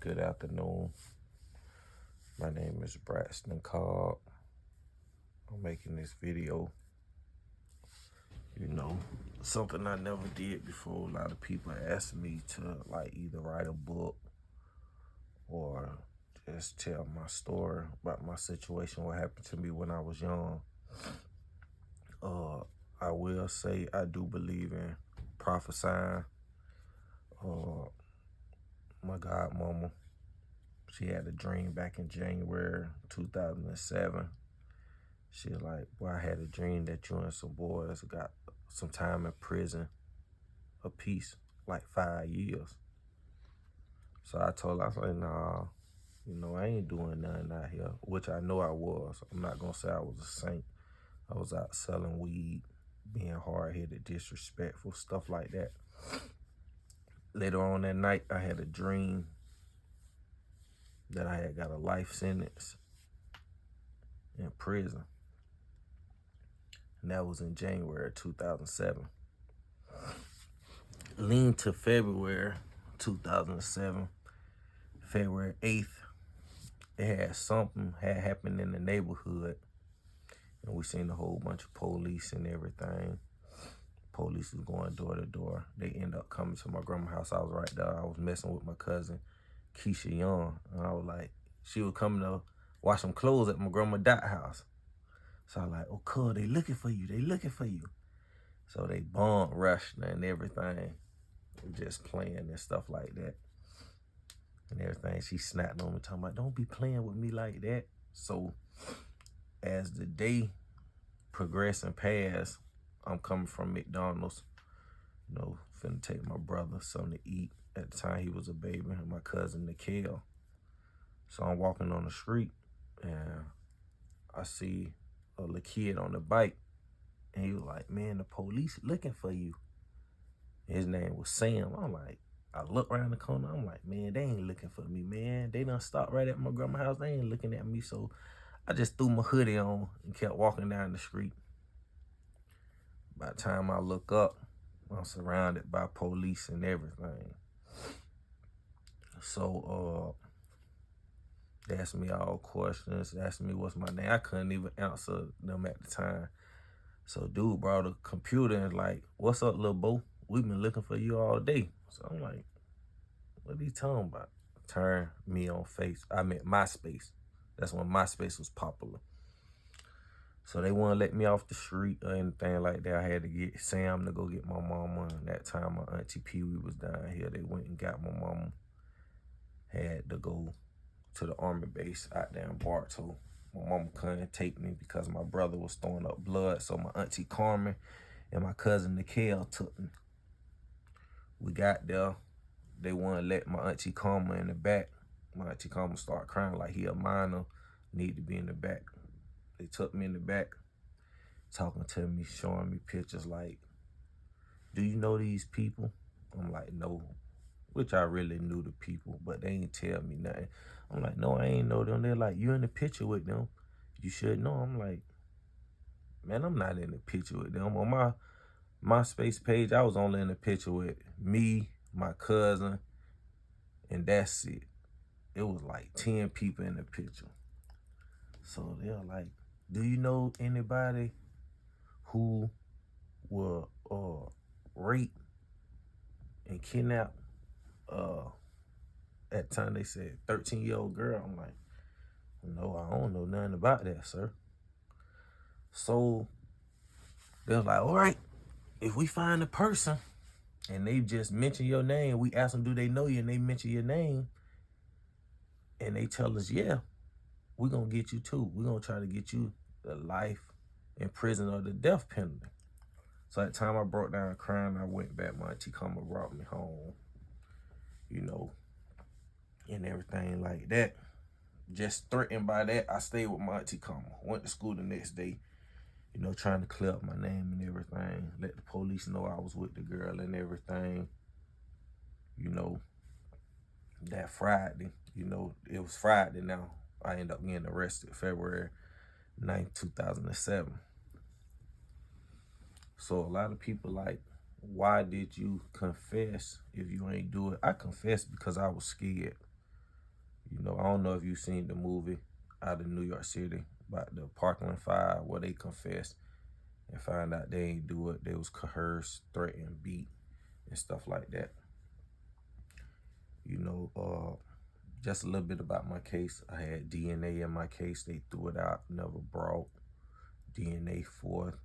Good afternoon. My name is Braxton Cobb. I'm making this video, something I never did before. A lot of people ask me to either write a book or just tell my story about my situation, what happened to me when I was young. I will say I do believe in prophesying. My godmama, she had a dream back in January 2007. She was like, boy, I had a dream that you and some boys got some time in prison apiece, like 5 years. So I told her, I was like, nah, I ain't doing nothing out here, which I know I was. I'm not going to say I was a saint. I was out selling weed, being hard-headed, disrespectful, stuff like that. Later on that night, I had a dream that I had got a life sentence in prison. And that was in January 2007. Lean to February 2007, February 8th, something had happened in the neighborhood. And we seen a whole bunch of police and everything. Police was going door to door. They ended up coming to my grandma's house. I was right there. I was messing with my cousin, Keisha Young. And I was like, she was coming to wash some clothes at my grandma Dot house. So I was like, oh, cuz, they looking for you. They looking for you. So they bomb rushed and everything. Just playing and stuff like that. And everything. She snapped on me, talking about, don't be playing with me like that. So as the day progressed and passed, I'm coming from McDonald's, finna take my brother something to eat. At the time, he was a baby, and my cousin, Nikhil. So I'm walking on the street, and I see a little kid on the bike, and he was like, man, the police looking for you. His name was Sam. I'm like, I look around the corner, I'm like, man, they ain't looking for me, man. They done stopped right at my grandma's house. They ain't looking at me. So I just threw my hoodie on and kept walking down the street. By the time I look up, I'm surrounded by police and everything. So they asked me all questions, they asked me what's my name. I couldn't even answer them at the time. So dude brought a computer and like, what's up, little Bo? We've been looking for you all day. So I'm like, what are you talking about? Turn me on MySpace. That's when MySpace was popular. So they wouldn't let me off the street or anything like that. I had to get Sam to go get my mama. And that time my auntie Pee Wee was down here. They went and got my mama. Had to go to the army base out there in Bartow. My mama couldn't take me because my brother was throwing up blood. So my auntie Carmen and my cousin Nikhil took me. We got there. They wouldn't let my auntie Carmen in the back. My auntie Carmen started crying like he a minor, need to be in the back. They took me in the back, talking to me, showing me pictures like, do you know these people? I'm like, no, which I really knew the people, but they ain't tell me nothing. I'm like, no, I ain't know them. They're like, you in the picture with them. You should know. I'm like, man, I'm not in the picture with them. On my MySpace page, I was only in the picture with me, my cousin, and that's it. It was like 10 people in the picture. So they're like, do you know anybody who will rape and kidnap at the time they said 13-year-old girl? I'm like, no, I don't know nothing about that, sir. So they're like, all right, if we find a person and they just mention your name, we ask them, do they know you? And they mention your name and they tell us, yeah, we're going to get you too. We're going to try to get you the life in prison or the death penalty. So at the time I broke down crying, I went back. My auntie Carmen brought me home, and everything like that. Just threatened by that, I stayed with my auntie Carmen. Went to school the next day, trying to clear up my name and everything. Let the police know I was with the girl and everything. That Friday, it was Friday now. I ended up getting arrested February 9th, 2007. So a lot of people like, why did you confess if you ain't do it? I confessed because I was scared. You know, I don't know if you've seen the movie out of New York City about the Parkland Five where they confessed and find out they ain't do it. They was coerced, threatened, beat, and stuff like that. You know, just a little bit about my case. I had DNA in my case. They threw it out, never brought DNA for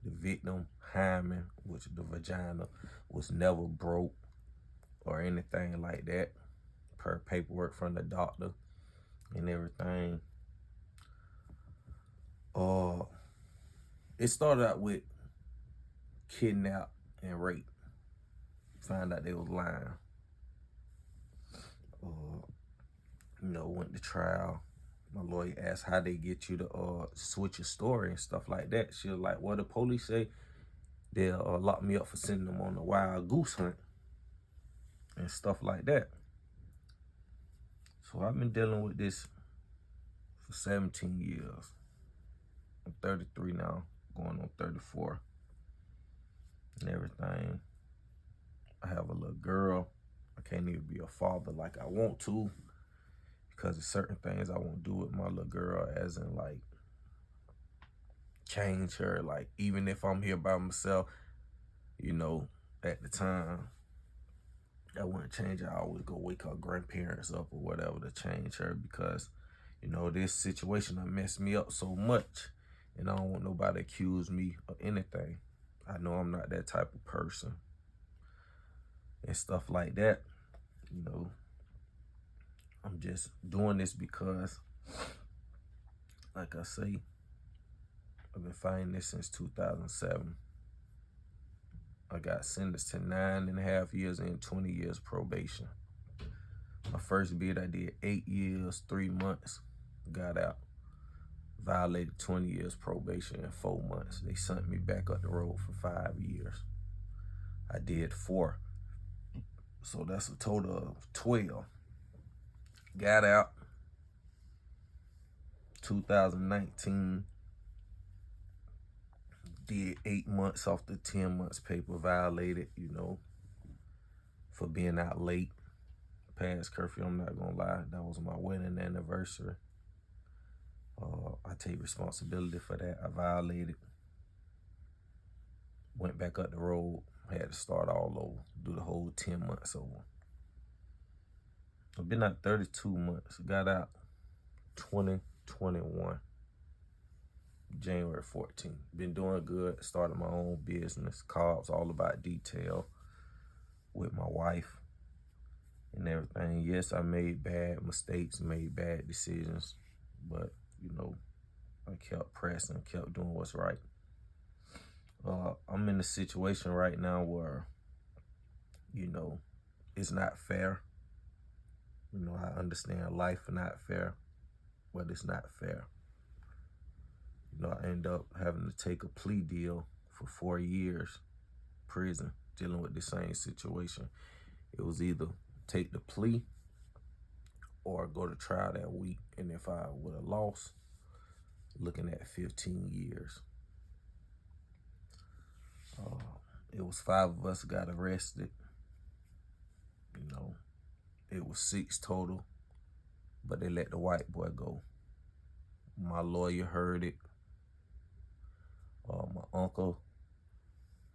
the victim, hymen, which the vagina was never broke or anything like that, per paperwork from the doctor and everything. It started out with kidnap and rape. Found out they was lying. You know, went to trial. My lawyer asked how they get you to switch your story and stuff like that. She was like, well, the police say they'll lock me up for sending them on a wild goose hunt and stuff like that. So I've been dealing with this for 17 years. I'm 33 now, going on 34 and everything. I have a little girl. I can't even be a father like I want to because there's certain things I won't do with my little girl, as in like change her. Like even if I'm here by myself, you know, at the time, I wouldn't change her. I always go wake her grandparents up or whatever to change her because, you know, this situation done messed me up so much and I don't want nobody to accuse me of anything. I know I'm not that type of person and stuff like that. You know, I'm just doing this because, like I say, I've been fighting this since 2007. I got sentenced to 9.5 years and 20 years probation. My first bid, I did 8 years, 3 months, got out. Violated 20 years probation in 4 months. They sent me back up the road for 5 years. I did 4. So that's a total of 12. Got out 2019. Did 8 months off the 10 months paper, violated, you know, for being out late. Past curfew, I'm not gonna lie. That was my wedding anniversary. I take responsibility for that. I violated. Went back up the road. Had to start all over. Do the whole 10 months over. I've been out 32 months. Got out 2021. January 14th. Been doing good. Started my own business. Cobb's all about detail with my wife and everything. Yes, I made bad mistakes, made bad decisions, but, you know, I kept pressing, kept doing what's right. I'm in a situation right now where, you know, it's not fair. You know, I understand life is not fair, but it's not fair. You know, I end up having to take a plea deal for 4 years prison, dealing with the same situation. It was either take the plea or go to trial that week. And if I would have lost, looking at 15 years. It was 5 of us got arrested. You know, it was 6 total, but they let the white boy go. My lawyer heard it. My uncle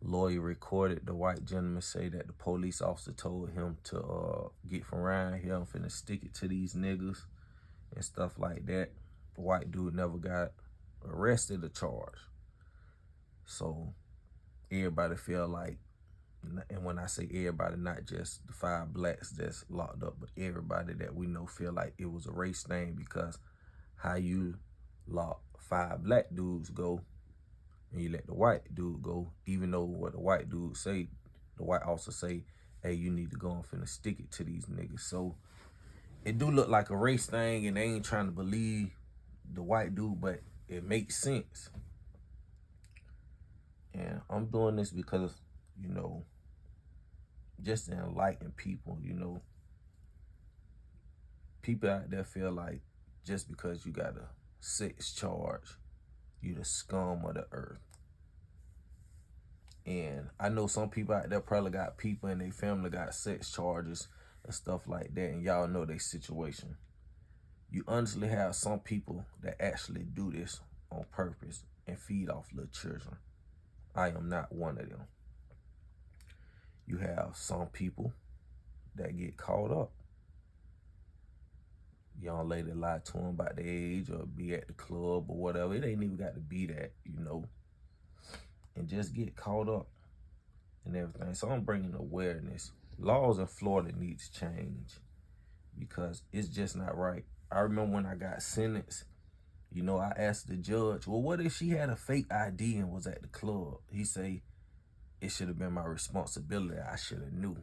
lawyer recorded the white gentleman say that the police officer told him to get from around here. I'm finna stick it to these niggas and stuff like that. The white dude never got arrested or charged. So everybody feel like, and when I say everybody, not just the 5 blacks that's locked up, but everybody that we know feel like it was a race thing, because how you lock 5 black dudes go and you let the white dude go, even though what the white dude say, the white officer say, hey, you need to go and finna stick it to these niggas. So it do look like a race thing, and they ain't trying to believe the white dude, but it makes sense. And I'm doing this because, you know, just to enlighten people, you know. People out there feel like just because you got a sex charge, you the scum of the earth. And I know some people out there probably got people in their family got sex charges and stuff like that, and y'all know their situation. You honestly have some people that actually do this on purpose and feed off little children. I am not one of them. You have some people that get caught up. Young lady lie to them about their age or be at the club or whatever. It ain't even got to be that, and just get caught up and everything. So I'm bringing awareness. Laws in Florida need to change because it's just not right. I remember when I got sentenced, I asked the judge, well, what if she had a fake ID and was at the club? He say, it should have been my responsibility. I should have knew.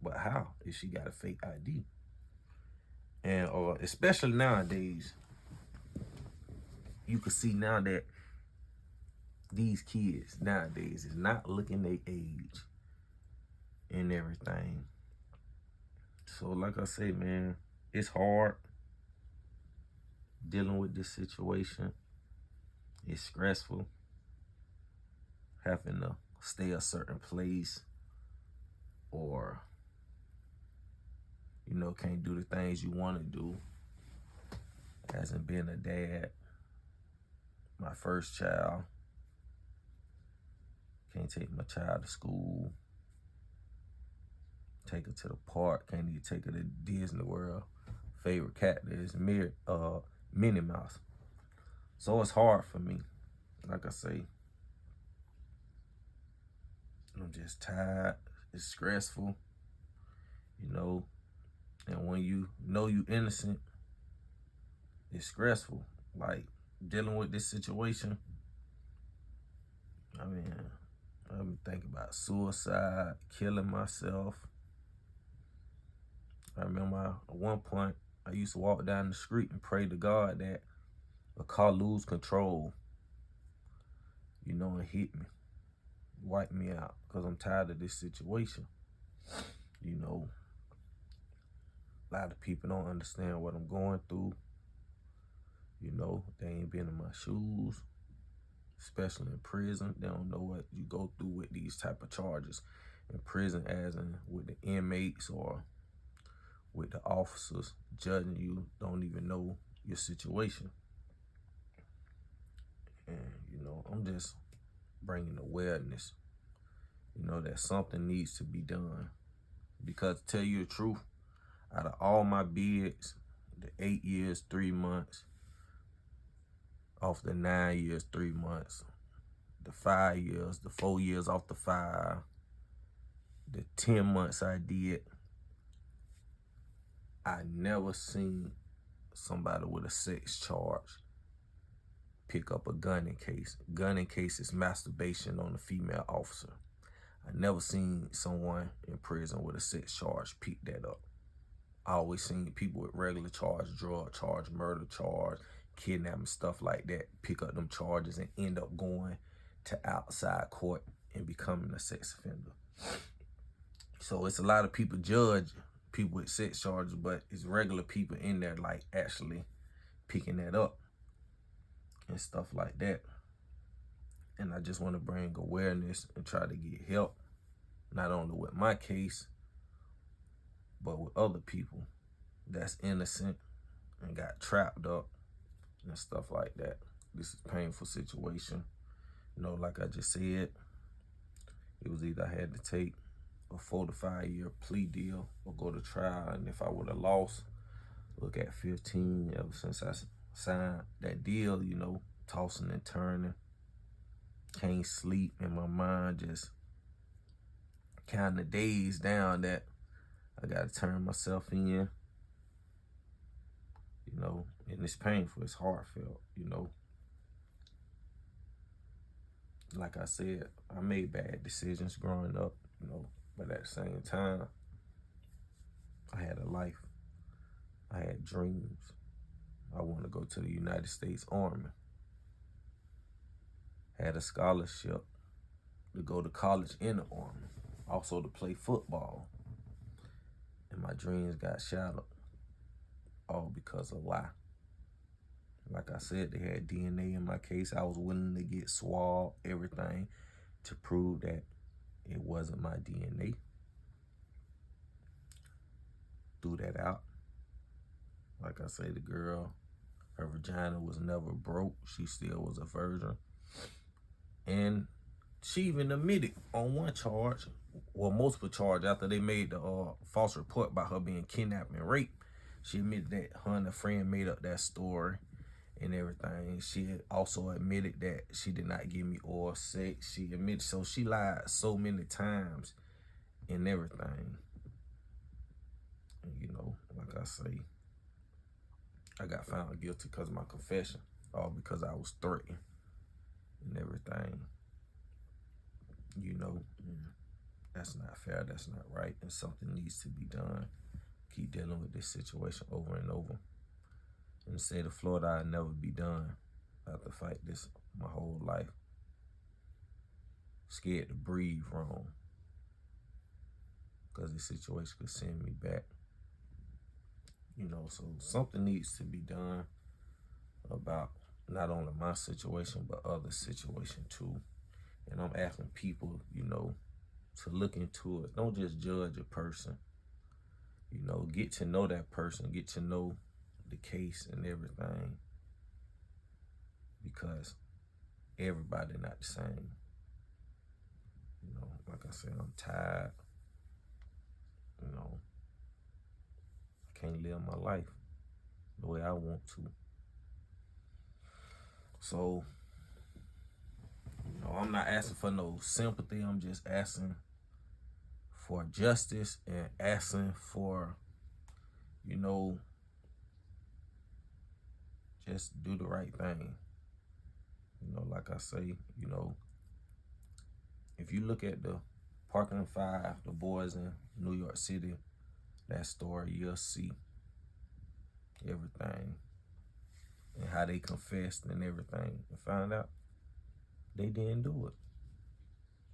But how if she got a fake ID? And especially nowadays, you can see now that these kids nowadays is not looking their age and everything. So like I say, man, it's hard dealing with this situation. It's stressful having to stay a certain place or can't do the things you want to do. Hasn't been a dad. My first child. Can't take my child to school. Take her to the park. Can't even take her to Disney World. Favorite character is Minnie Mouse. So it's hard for me. Like I say, I'm just tired. It's stressful. And when you know you innocent, it's stressful. Like dealing with this situation. I've been thinking about suicide, killing myself. I remember at one point I used to walk down the street and pray to God that a car lose control, and hit me, wipe me out, because I'm tired of this situation. A lot of people don't understand what I'm going through. They ain't been in my shoes, especially in prison. They don't know what you go through with these type of charges in prison, as in with the inmates or with the officers judging you, don't even know your situation. And, I'm just bringing awareness, that something needs to be done. Because to tell you the truth, out of all my bids, the 8 years, 3 months, off the 9 years, 3 months, the 5 years, the 4 years off the 5, the 10 months I did, I never seen somebody with a sex charge pick up a gun in case. Gun in case is masturbation on a female officer. I never seen someone in prison with a sex charge pick that up. I always seen people with regular charge, drug charge, murder charge, kidnapping, stuff like that, pick up them charges and end up going to outside court and becoming a sex offender. So it's a lot of people judge people with sex charges, but it's regular people in there like actually picking that up and stuff like that. And I just want to bring awareness and try to get help, not only with my case, but with other people that's innocent and got trapped up and stuff like that. This is a painful situation. Like I just said, it was either I had to take a 4 to 5 year plea deal or go to trial. And if I would have lost, look at 15 ever since I signed that deal, tossing and turning. Can't sleep, in my mind just counting the days down that I got to turn myself in, and it's painful, it's heartfelt, Like I said, I made bad decisions growing up, but at the same time, I had a life. I had dreams. I wanted to go to the United States Army. Had a scholarship to go to college in the Army, also to play football. And my dreams got shattered, all because of a lie. Like I said, they had DNA in my case. I was willing to get swabbed, everything, to prove that it wasn't my DNA. Threw that out. Like Like I say, the girl, her vagina was never broke. She still was a virgin. And she even admitted on one charge, well, multiple charge after they made the false report about her being kidnapped and raped. She admitted that her and a friend made up that story and everything. She also admitted that she did not give me oral sex. She admitted, so she lied so many times and everything. And, you know, like I say, I got found guilty because of my confession, all because I was threatened and everything. You know, that's not fair, that's not right, and something needs to be done. Keep dealing with this situation over and over. In the state of Florida, I'll never be done. I have to fight this my whole life. Scared to breathe wrong, because this situation could send me back. You know, so something needs to be done about not only my situation, but other situation too. And I'm asking people, you know, to look into it. Don't just judge a person. You know, get to know that person, get to know the case and everything. Because everybody not the same. You know, like I said, I'm tired. You know, I can't live my life the way I want to. So, you know, I'm not asking for no sympathy. I'm just asking for justice and asking for, you know, just do the right thing. You know, like I say, you know, if you look at the Parkland 5, the boys in New York City, that story, you'll see everything and how they confessed and everything and found out they didn't do it.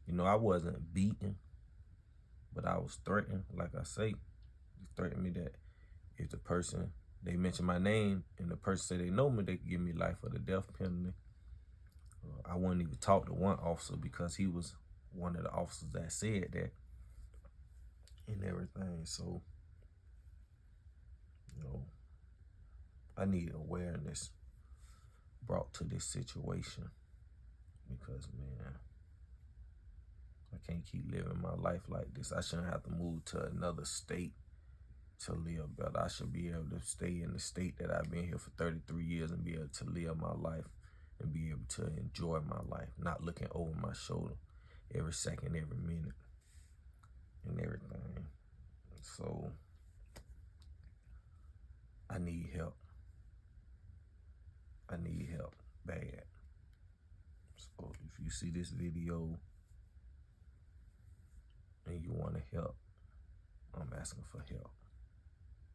You know, I wasn't beaten, but I was threatened. Like I say, they threatened me that if the person, they mention my name and the person say they know me, they could give me life or the death penalty. I wouldn't even talk to one officer because he was one of the officers that said that and everything. So, you know, I need awareness brought to this situation because, man, I can't keep living my life like this. I shouldn't have to move to another state to live better. I should be able to stay in the state that I've been here for 33 years and be able to live my life and be able to enjoy my life, not looking over my shoulder every second, every minute, and everything. So, I need help. I need help bad. So, if you see this video and you want to help, I'm asking for help.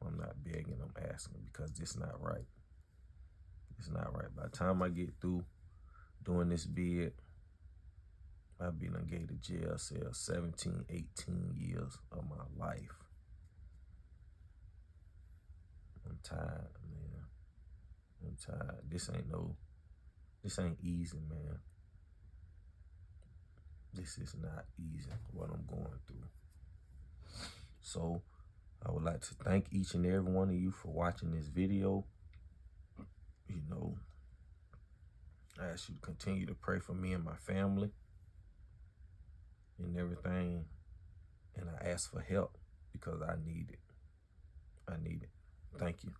I'm not begging, I'm asking because this not right. It's not right. By the time I get through doing this bid, I'll be done gave the jail cell 17, 18 years of my life. I'm tired, man. I'm tired. This ain't easy, man. This is not easy, what I'm going through. So, I would like to thank each and every one of you for watching this video. You know, I ask you to continue to pray for me and my family and everything. And I ask for help because I need it. I need it. Thank you.